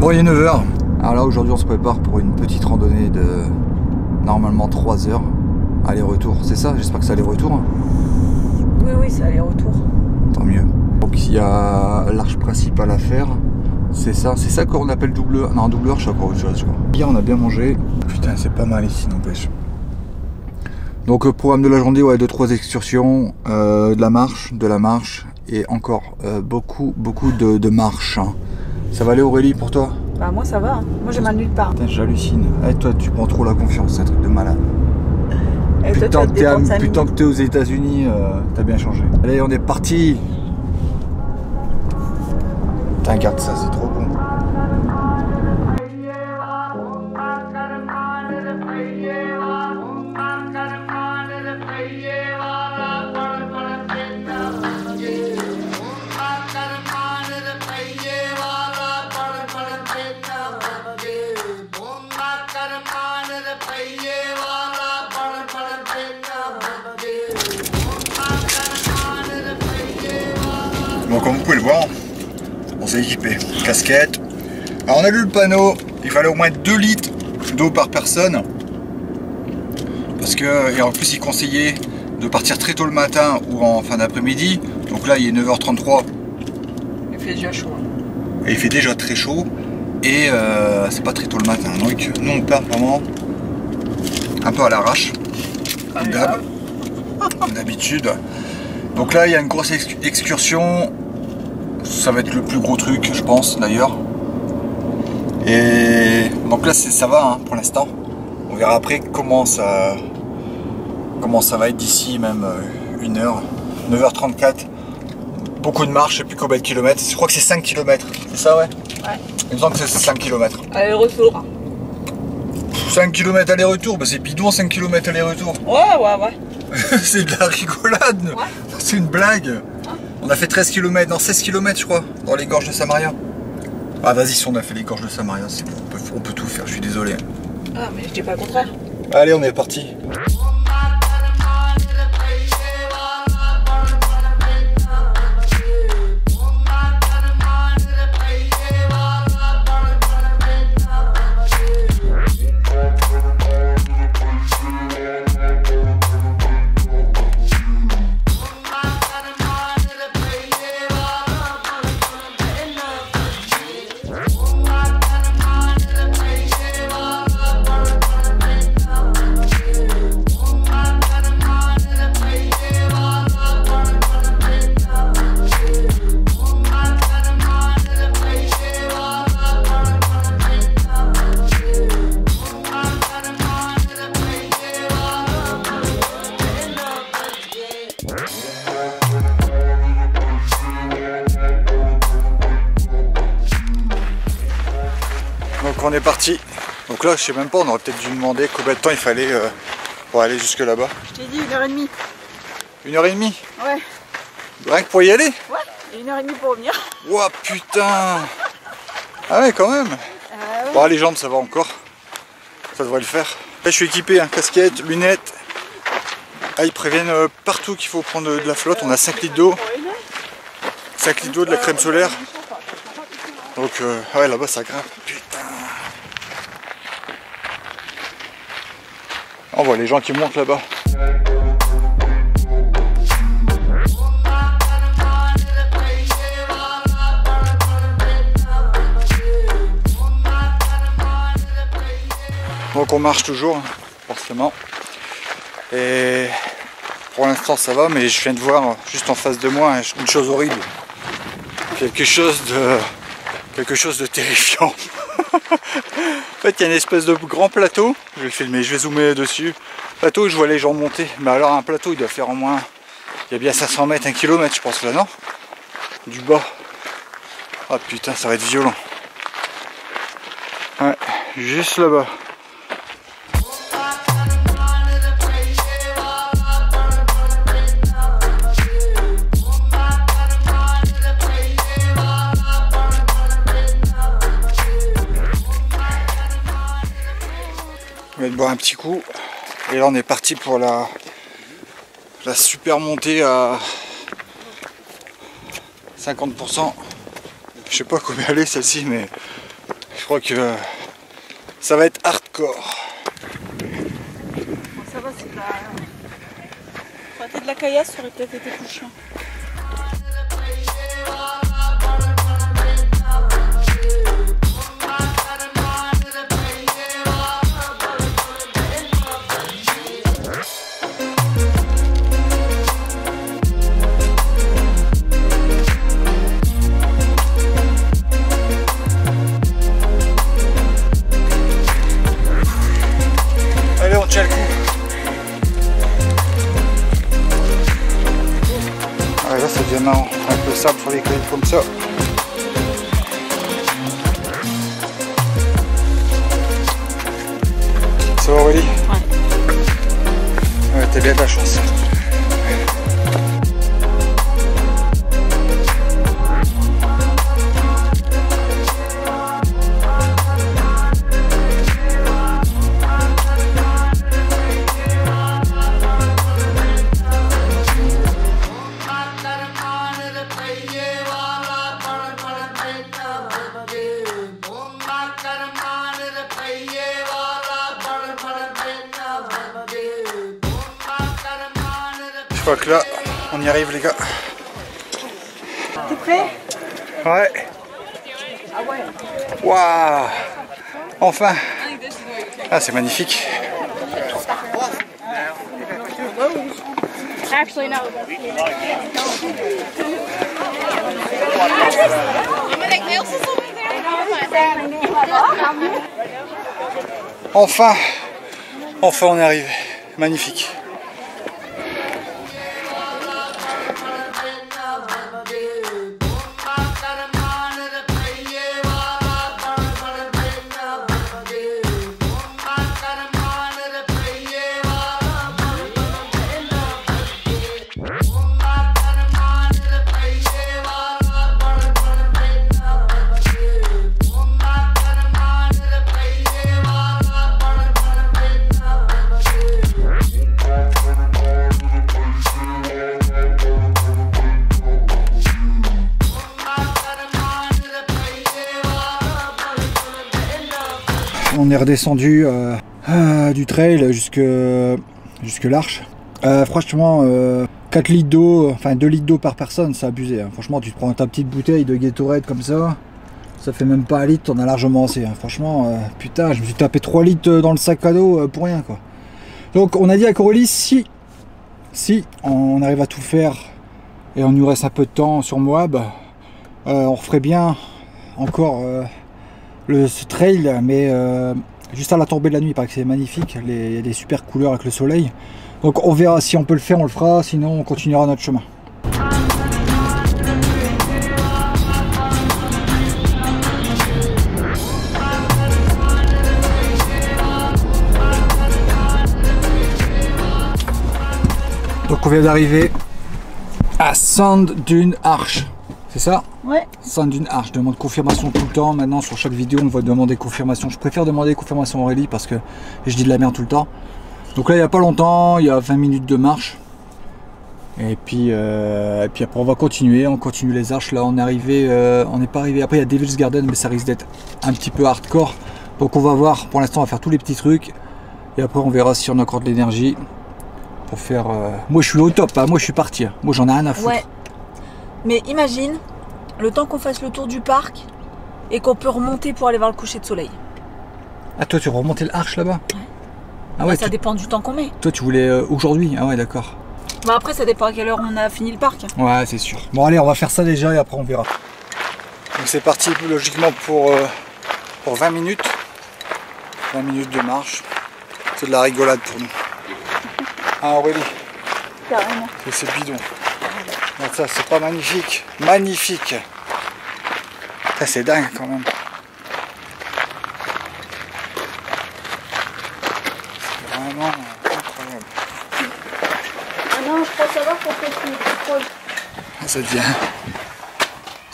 Bon, il est 9 h. Alors là, aujourd'hui, on se prépare pour une petite randonnée de normalement 3 heures. Aller-retour, c'est ça? J'espère que c'est aller-retour. Oui, c'est aller-retour. Tant mieux. Donc, il y a l'arche principale à faire. C'est ça qu'on appelle doubleur. Non, doubleur, je sais pas autre chose, je crois. Hier, on a bien mangé. Putain, c'est pas mal ici, n'empêche. Donc, programme de la journée, ouais, 2-3 excursions, de la marche et encore beaucoup de marche. Hein. Ça va aller, Aurélie, pour toi? Bah, moi, ça va. Hein. Moi, j'ai mal nulle part. Putain, j'hallucine. Eh, toi, tu prends trop la confiance, c'est un truc de malade. Et toi, tu vas te détendre 5 Putain que minutes. t'es aux États-Unis, t'as bien changé. Allez, on est parti. Putain, regarde ça, c'est trop bon. Bon, comme vous pouvez le voir, on s'est équipé. Casquette. Alors, on a lu le panneau, il fallait au moins 2 litres d'eau par personne. Parce que, et en plus, il conseillait de partir très tôt le matin ou en fin d'après-midi. Donc là, il est 9 h 33. Il fait déjà chaud. Hein. Et il fait déjà très chaud. Et c'est pas très tôt le matin. Donc, nous, on part vraiment un peu à l'arrache. Comme d'habitude. Donc là, il y a une grosse excursion. Ça va être le plus gros truc, je pense, d'ailleurs. Et donc là, ça va hein, pour l'instant. On verra après comment ça va être d'ici même 1 heure. 9 h 34. Beaucoup de marche, je sais plus combien de kilomètres. Je crois que c'est 5 km. C'est ça, ouais? Ouais. Il me semble que c'est 5 km. Aller-retour. 5 km aller-retour, bah c'est bidon 5 km aller-retour. Ouais. C'est de la rigolade. Ouais. C'est une blague. On a fait 13 km, non 16 km je crois, dans les gorges de Samaria. Ah vas-y, si on a fait les gorges de Samaria, c'est bon, on peut tout faire, je suis désolé. Ah, mais je dis pas le contraire. Allez, on est parti. Donc on est parti. Donc là, je sais même pas, on aurait peut-être dû demander combien de temps il fallait pour aller jusque là-bas. Je t'ai dit 1h30. 1h30? Ouais. Rien que pour y aller? Ouais, et 1h30 pour revenir. Ouah putain! Ah ouais, quand même! Ouais. Bon, les jambes, ça va encore. Ça devrait le faire. Là, je suis équipé, hein, casquette, lunettes. Ah, ils préviennent partout qu'il faut prendre de la flotte. On a 5 litres d'eau. 5 litres d'eau, de la crème solaire. Donc, ouais, là-bas, ça grimpe. Putain! On voit les gens qui montent là-bas. Donc on marche toujours, forcément. Et pour l'instant ça va, mais je viens de voir juste en face de moi une chose horrible. Quelque chose de terrifiant. En fait, il y a une espèce de grand plateau. Je vais le filmer, je vais zoomer dessus. Plateau où je vois les gens monter. Mais alors un plateau, il doit faire au moins... Il y a bien 500 mètres, 1 km, je pense là, non? Du bas. Ah putain, ça va être violent. Ouais, juste là-bas. On va boire un petit coup. Et là on est parti pour la super montée à 50%. Je sais pas combien elle est celle-ci, mais Je crois que ça va être hardcore. Ça va, c'est de la... Ça aurait été de la caillasse, ça aurait peut-être été plus chiant. Allez, on tient le coup. Ah, là, ça devient marrant. Avec le sable sur les collines comme ça. Ça va, Aurélie? Ouais. Ouais, t'as bien de la chance. Je crois que là, on y arrive les gars. T'es prêt? Ouais. Waouh! Enfin! Ah, c'est magnifique. Actually, no. Enfin! Enfin, on est arrivé. Magnifique. On est redescendu du trail jusque l'Arche. Franchement, 4 litres d'eau, enfin 2 litres d'eau par personne, c'est abusé. Hein. Franchement, tu te prends ta petite bouteille de Gatorade comme ça fait même pas 1 litre, t'en as largement assez. Hein. Franchement, putain, je me suis tapé 3 litres dans le sac à dos pour rien, quoi. Donc, on a dit à Aurélie, si on arrive à tout faire et on nous reste un peu de temps sur Moab, on referait bien encore ce trail, mais juste à la tombée de la nuit, il paraît que c'est magnifique, il y a des super couleurs avec le soleil. Donc on verra si on peut le faire, on le fera, sinon on continuera notre chemin. Donc on vient d'arriver à Sand Dune Arche, c'est ça? Ouais. Sand Dune Arche, je demande confirmation tout le temps. Maintenant sur chaque vidéo on va demander confirmation. Je préfère demander confirmation à Aurélie parce que je dis de la merde tout le temps. Donc là il n'y a pas longtemps, il y a 20 minutes de marche. Et puis après on va continuer, on continue les arches. Là on est arrivé, on n'est pas arrivé. Après il y a Devil's Garden, mais ça risque d'être un petit peu hardcore. Donc on va voir, pour l'instant on va faire tous les petits trucs. Et après on verra si on a encore de l'énergie pour faire... Moi je suis au top, hein. Moi je suis parti. Hein. Moi j'en ai rien à foutre. Ouais. Mais imagine, le temps qu'on fasse le tour du parc et qu'on peut remonter pour aller voir le coucher de soleil. Ah toi tu vas remonter l'arche là-bas? Ouais. Ah ouais, ça dépend du temps qu'on met. Toi tu voulais aujourd'hui? Ah ouais d'accord. Bah après ça dépend à quelle heure on a fini le parc. Ouais c'est sûr. Bon allez on va faire ça déjà et après on verra. Donc c'est parti logiquement pour 20 minutes. 20 minutes de marche. C'est de la rigolade pour nous. Ah Aurélie? Carrément. C'est bidon. Regarde ça, c'est pas magnifique? Magnifique. Ça c'est dingue quand même. C'est vraiment incroyable. Ah non, je crois savoir pourquoi tu es trop. Ça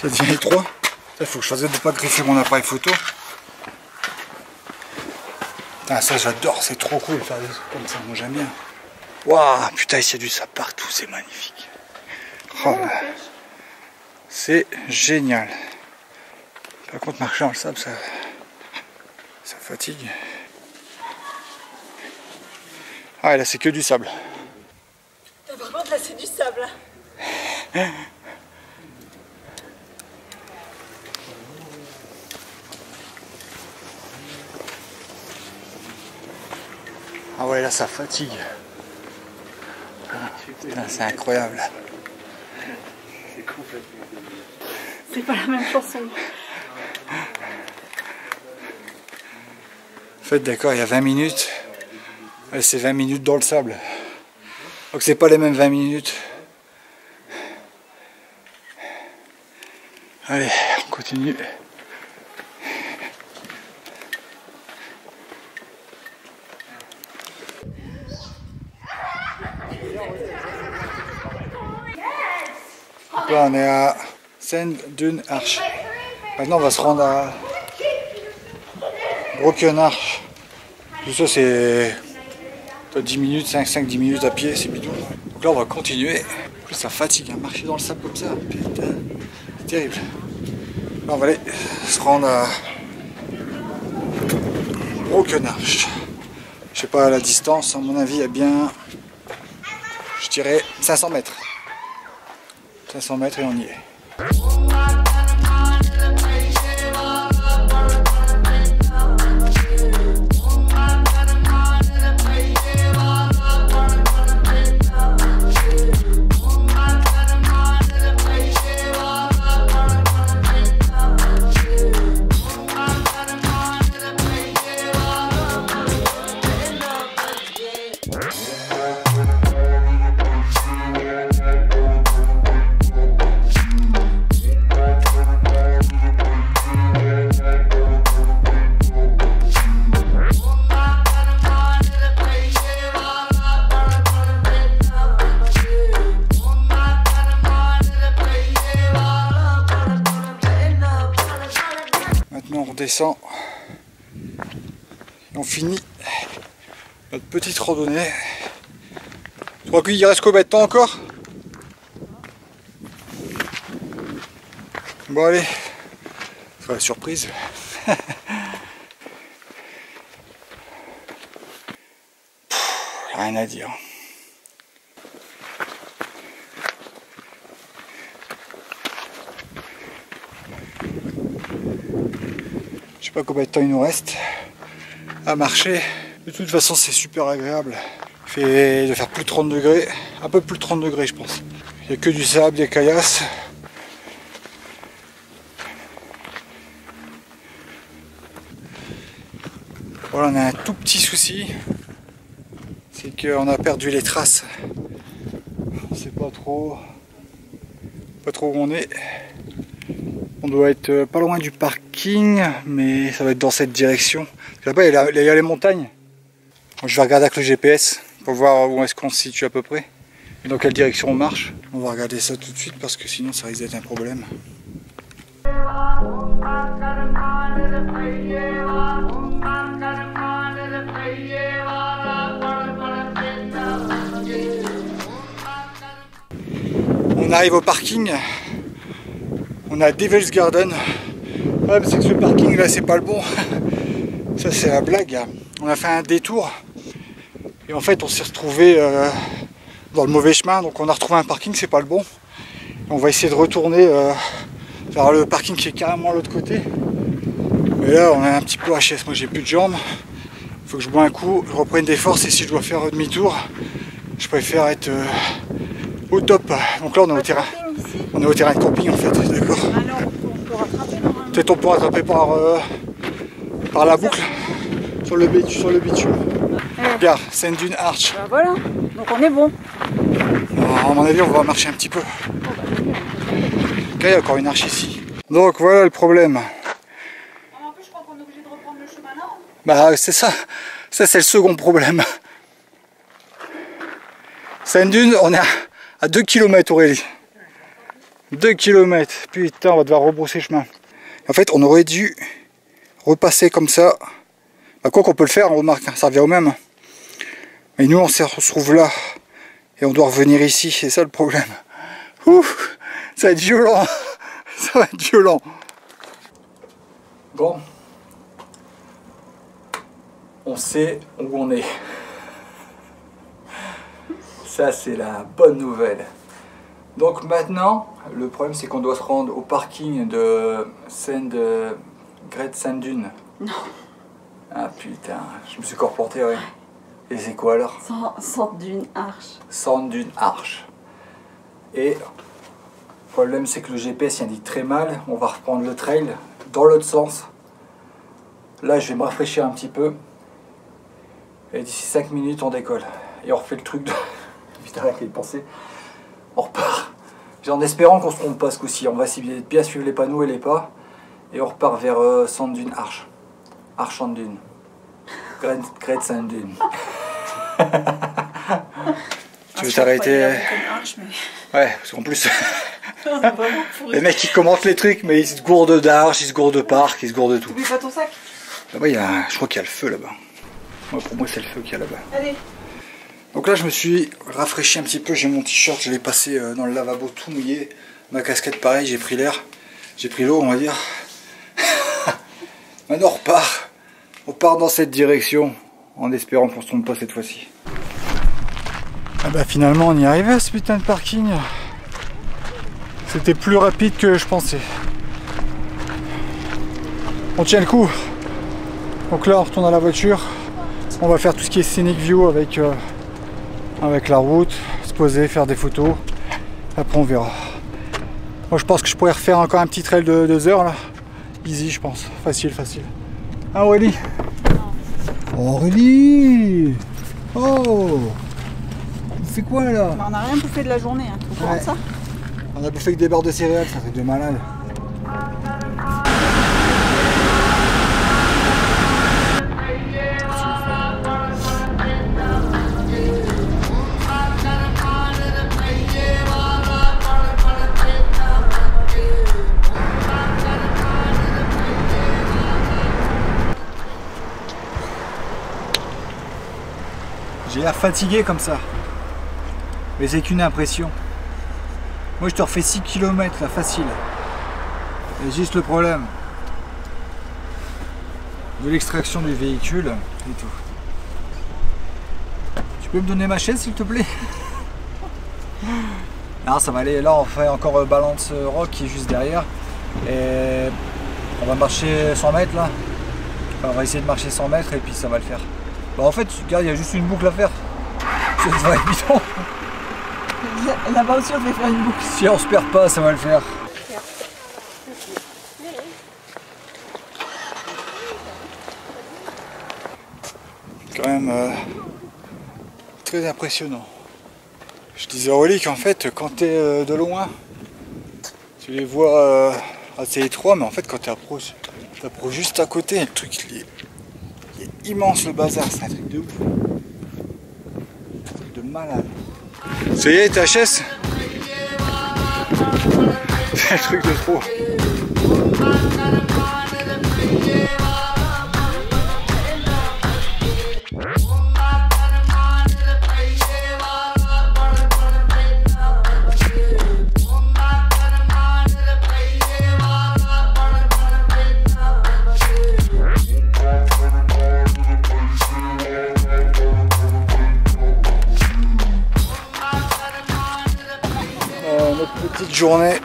devient étroit. Il faut que je fasse de ne pas griffer mon appareil photo. Putain, ça j'adore, c'est trop cool de faire des trucs comme ça, moi j'aime bien. Waouh, putain, il y a du sable partout, c'est magnifique. Oh là. C'est génial. Par contre, marcher dans le sable, Ça fatigue. Ah, là c'est que du sable. Par contre, là c'est du sable. Ah ouais, là ça fatigue. C'est incroyable. C'est pas la même chanson. En fait, d'accord, il y a 20 minutes. C'est 20 minutes dans le sable. Donc c'est pas les mêmes 20 minutes. Allez, on continue. Donc là on est à Sand Dune Arch. Maintenant on va se rendre à Broken Arch. Tout ça c'est 10 minutes, 5-10 minutes à pied, c'est bidon. Donc là on va continuer. En plus ça fatigue, hein, marcher dans le sable comme ça, putain, c'est terrible. Là on va aller se rendre à Broken Arch. Je sais pas la distance, à mon avis il y a bien, je dirais 500 mètres. 500 mètres et on y est. Maintenant on redescend et on finit notre petite randonnée. Je crois qu'il reste combien de temps encore? Bon allez, ça sera la surprise. Rien à dire. Je sais pas combien de temps il nous reste à marcher. De toute façon c'est super agréable. Il doit faire plus de 30 degrés, un peu plus de 30 degrés je pense. Il n'y a que du sable, des caillasses. Voilà, on a un tout petit souci. C'est qu'on a perdu les traces. On ne sait pas trop où on est. On doit être pas loin du parking, mais ça va être dans cette direction. Là-bas, il y a les montagnes. Donc, je vais regarder avec le GPS pour voir où est-ce qu'on se situe à peu près. Et dans quelle direction on marche. On va regarder ça tout de suite parce que sinon ça risque d'être un problème. On arrive au parking. On a Devil's Garden. Ouais, c'est que ce parking là c'est pas le bon. Ça c'est la blague. On a fait un détour et en fait on s'est retrouvé dans le mauvais chemin, donc on a retrouvé un parking, c'est pas le bon. Et on va essayer de retourner vers le parking qui est carrément à l'autre côté. Mais là on est un petit peu HS, moi j'ai plus de jambes. Il faut que je bois un coup, je reprenne des forces et si je dois faire demi-tour, je préfère être au top. Donc là on est au terrain. On est au terrain de camping en fait, d'accord. Alors on peut rattraper normalement. Peut-être on peut rattraper par la boucle sur le bitume. Regarde, Sand Dune Arch. Bah voilà, donc on est bon. Alors, à mon avis on va marcher un petit peu. Il y a encore une arche ici. Donc voilà le problème. En plus je crois qu'on est obligé de reprendre le chemin là. Bah c'est ça. Ça c'est le second problème. Sand Dune, on est à 2 km Aurélie. 2 km. Putain, on va devoir rebrousser chemin. En fait, on aurait dû repasser comme ça. Bah, quoi qu'on peut le faire, on remarque, ça revient au même. Mais nous, on se retrouve là. Et on doit revenir ici, c'est ça le problème. Ouh, ça va être violent. Ça va être violent. Bon. on sait où on est. Ça, c'est la bonne nouvelle. Donc maintenant, le problème, c'est qu'on doit se rendre au parking de Great Sand Dunes. Non. Ah putain, je me suis encore porté, ouais. Et c'est quoi alors? Sand Dunes Arche. Sand Dunes Arche. Et le problème, c'est que le GPS il indique très mal. On va reprendre le trail dans l'autre sens. Là, je vais me rafraîchir un petit peu. Et d'ici 5 minutes, on décolle. Et on refait le truc de... Putain, rien qu'à y penser. On repart. En espérant qu'on se trompe pas ce coup-ci. On va essayer de bien suivre les panneaux et les pas. Et on repart vers Sand Dunes Arche. Arche Sand Dunes. Great Sand Dunes. Tu veux t'arrêter? Ouais, parce qu'en plus... les mecs qui commentent les trucs, mais ils se gourdent d'arche, ils se gourdent de parc, ils se gourdent de tout. T'oublies pas ton sac? Là-bas, je crois qu'il y a le feu là-bas. Ouais, pour moi, c'est le feu qu'il y a là-bas. Allez. Donc là, je me suis rafraîchi un petit peu. J'ai mon t-shirt, je l'ai passé dans le lavabo tout mouillé. Ma casquette, pareil, j'ai pris l'air. J'ai pris l'eau, on va dire. Maintenant, on repart. On part dans cette direction, en espérant qu'on se trompe pas cette fois-ci. Ah bah finalement, on y est arrivé à ce putain de parking. C'était plus rapide que je pensais. On tient le coup. Donc là, on retourne à la voiture. On va faire tout ce qui est scenic view avec la route, se poser, faire des photos. Après, on verra. Moi, je pense que je pourrais refaire encore un petit trail de 2 heures là. Easy, je pense. Facile, facile. Ah, Aurélie. Oh, Aurélie. Oh. C'est quoi là? On n'a rien bouffé de la journée, hein. Au courant de ça? On a bouffé que des barres de céréales, ça fait de malade. J'ai l'air fatigué comme ça. Mais c'est qu'une impression. Moi je te refais 6 km là, facile. Et juste le problème de l'extraction du véhicule et tout. Tu peux me donner ma chaise s'il te plaît? Non, ça va aller. Là on fait encore Balance Rock qui est juste derrière. Et on va marcher 100 mètres là. Enfin, on va essayer de marcher 100 mètres et puis ça va le faire. Bah en fait, regarde, il y a juste une boucle à faire. Ça devrait être bidon. Là-bas aussi on devait faire une boucle. Si on se perd pas, ça va le faire. Quand même très impressionnant. Je disais à Aurélie qu'en fait, quand tu es de loin, tu les vois assez étroits, mais en fait quand tu approches juste à côté, le truc il est immense, le bazar, c'est un truc de ouf. Un truc de malade. Ça y est, ta chaise? C'est un truc de trop. Notre petite journée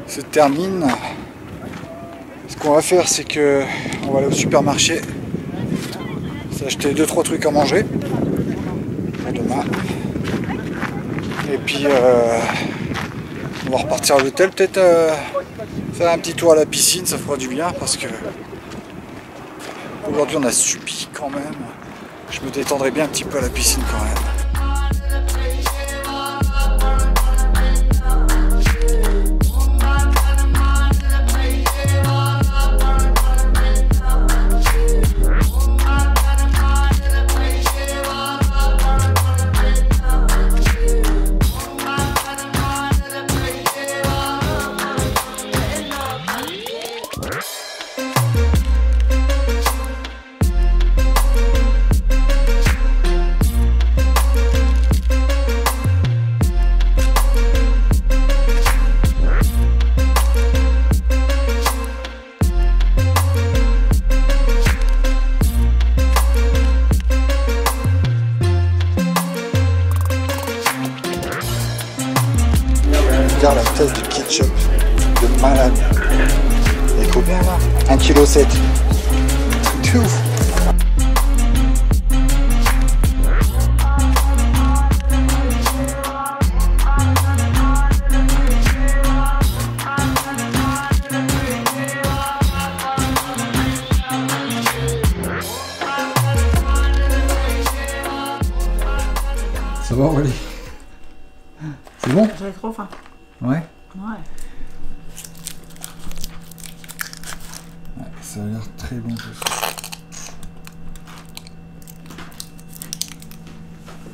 se termine. Ce qu'on va faire, c'est que on va aller au supermarché, s'acheter 2-3 trucs à manger pour demain. Et puis on va repartir à l'hôtel, peut-être faire un petit tour à la piscine, ça fera du bien parce que aujourd'hui on a subi quand même. Je me détendrai bien un petit peu à la piscine quand même. Regarde la tasse de ketchup de malade. Et combien là 1,7 kg. De ouf. Ça va Aurélie? C'est bon? J'avais trop faim. Ouais. Ouais. Ça a l'air très bon tout ça.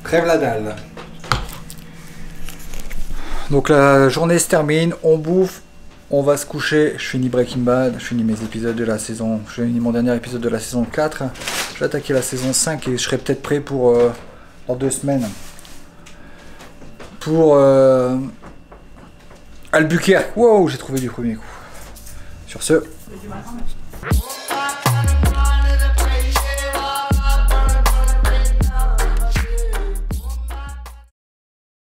Crève la dalle. Donc la journée se termine, on bouffe, on va se coucher. Je finis Breaking Bad, je finis mes épisodes de la saison. Je finis mon dernier épisode de la saison 4. Je vais attaquer la saison 5 et je serai peut-être prêt pour dans 2 semaines. Pour Albuquerque. Wow, j'ai trouvé du premier coup. Sur ce.